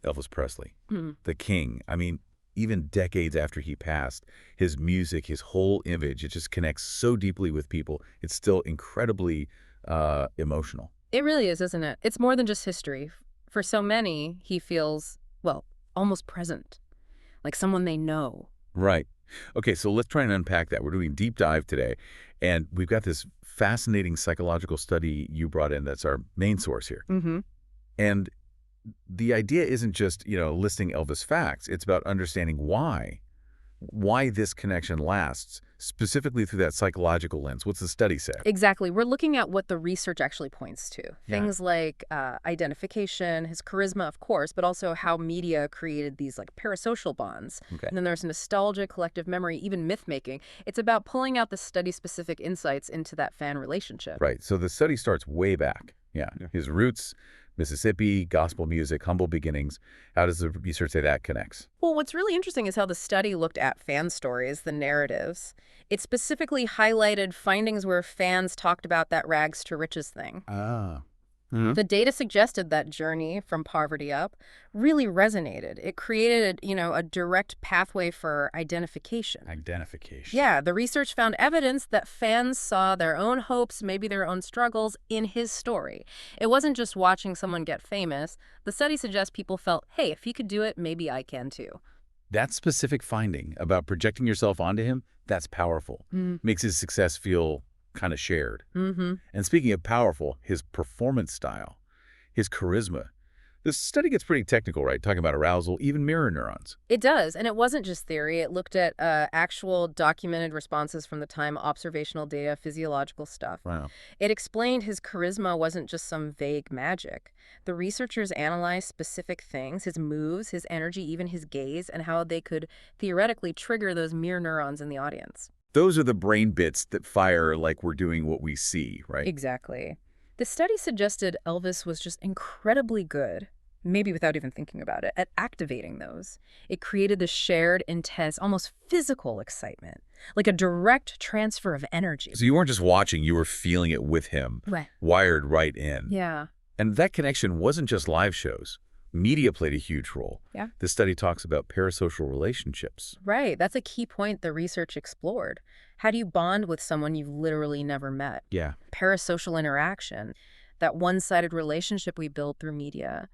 Elvis Presley, Hmm. the king. I mean, even decades after he passed, his music, his whole image, it just connects so deeply with people. It's still incredibly emotional. It really is, isn't it? It's more than just history. For so many, he feels, well, almost present, like someone they know. Right. Okay, so let's try and unpack that. We're doing deep dive today, and we've got this fascinating psychological study you brought in that's our main source here. Mm-hmm. And the idea isn't just, listing Elvis facts. It's about understanding why this connection lasts, specifically through that psychological lens. What's the study say? Exactly. We're looking at what the research actually points to. Yeah. Things like identification, his charisma, of course, but also how media created these like parasocial bonds. Okay. And then there's nostalgia, collective memory, even myth-making. It's about pulling out the study-specific insights into that fan relationship. Right. So the study starts way back. Yeah. His roots, Mississippi, gospel music, humble beginnings. How does the research say that connects? Well, what's really interesting is how the study looked at fan stories, the narratives. It specifically highlighted findings where fans talked about that rags to riches thing. Ah. The data suggested that journey from poverty up really resonated. It created, a direct pathway for identification. Identification. Yeah, the research found evidence that fans saw their own hopes, maybe their own struggles, in his story. It wasn't just watching someone get famous. The study suggests people felt, hey, if he could do it, maybe I can too. That specific finding about projecting yourself onto him, that's powerful. Makes his success feel kind of shared. Mm-hmm. And speaking of powerful, his performance style, his charisma. This study gets pretty technical, right? Talking about arousal, even mirror neurons. It does, and it wasn't just theory. It looked at actual documented responses from the time, observational data, physiological stuff. Wow. It explained his charisma wasn't just some vague magic. The researchers analyzed specific things, his moves, his energy, even his gaze, and how they could theoretically trigger those mirror neurons in the audience. Those are the brain bits that fire like we're doing what we see, right? Exactly. The study suggested Elvis was just incredibly good, maybe without even thinking about it, at activating those. It created this shared, intense, almost physical excitement, like a direct transfer of energy. So you weren't just watching, you were feeling it with him, Right. wired right in. Yeah. And that connection wasn't just live shows. Media played a huge role. Yeah. This study talks about parasocial relationships. Right. That's a key point the research explored. How do you bond with someone you've literally never met? Yeah. Parasocial interaction, that one-sided relationship we build through media.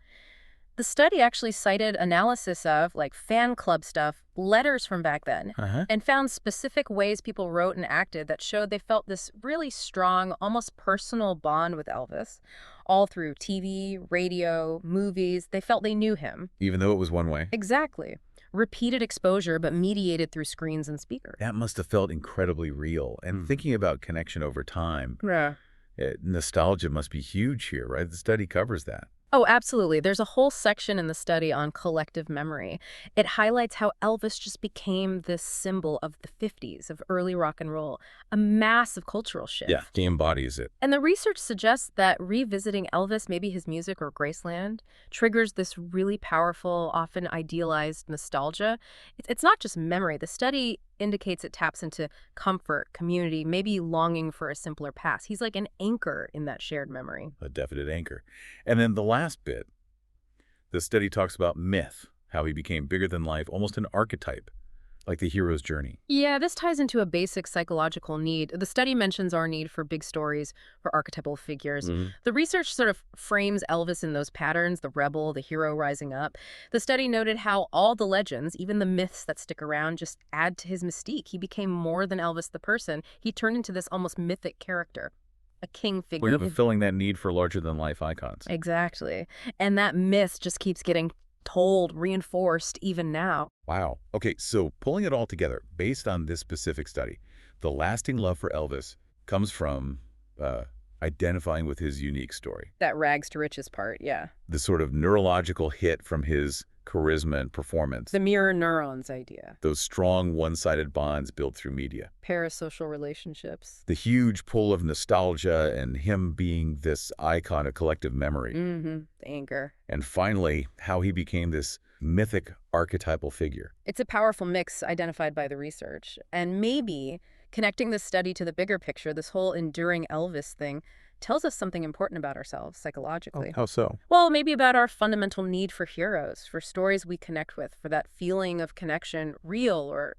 The study actually cited analysis of, like, fan club stuff, letters from back then, and found specific ways people wrote and acted that showed they felt this really strong, almost personal bond with Elvis, all through TV, radio, movies. They felt they knew him. Even though it was one way. Exactly. Repeated exposure, but mediated through screens and speakers. That must have felt incredibly real. And thinking about connection over time, Yeah. nostalgia must be huge here, right? The study covers that. Oh, absolutely. There's a whole section in the study on collective memory. It highlights how Elvis just became this symbol of the 50s, of early rock and roll, a massive cultural shift. Yeah, he embodies it. And the research suggests that revisiting Elvis, maybe his music or Graceland, triggers this really powerful, often idealized nostalgia. It's not just memory. The study indicates it taps into comfort, community, maybe longing for a simpler past. He's like an anchor in that shared memory. A definite anchor. And then the last bit, the study talks about myth, how he became bigger than life, almost an archetype, like the hero's journey. Yeah, this ties into a basic psychological need. The study mentions our need for big stories, for archetypal figures. The research sort of frames Elvis in those patterns, the rebel, the hero rising up. The study noted how all the legends, even the myths that stick around, just add to his mystique. He became more than Elvis the person. He turned into this almost mythic character, a king figure. We're fulfilling that need for larger-than-life icons. Exactly. And that myth just keeps getting told, reinforced even now. Wow. Okay, so pulling it all together, based on this specific study, the lasting love for Elvis comes from identifying with his unique story. That rags to riches part, yeah. The sort of neurological hit from his charisma and performance. The mirror neurons idea. Those strong one-sided bonds built through media. Parasocial relationships. The huge pull of nostalgia and him being this icon of collective memory. The anchor. And finally, how he became this mythic archetypal figure. It's a powerful mix identified by the research. And maybe connecting this study to the bigger picture, this whole enduring Elvis thing, tells us something important about ourselves Oh, psychologically. how so? Well, maybe about our fundamental need for heroes, for stories we connect with, for that feeling of connection, real or,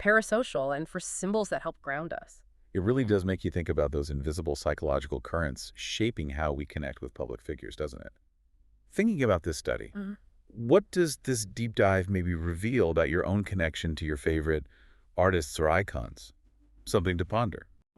parasocial, and for symbols that help ground us. It really does make you think about those invisible psychological currents shaping how we connect with public figures, doesn't it? Thinking about this study, Mhm. what does this deep dive maybe reveal about your own connection to your favorite artists or icons? Something to ponder.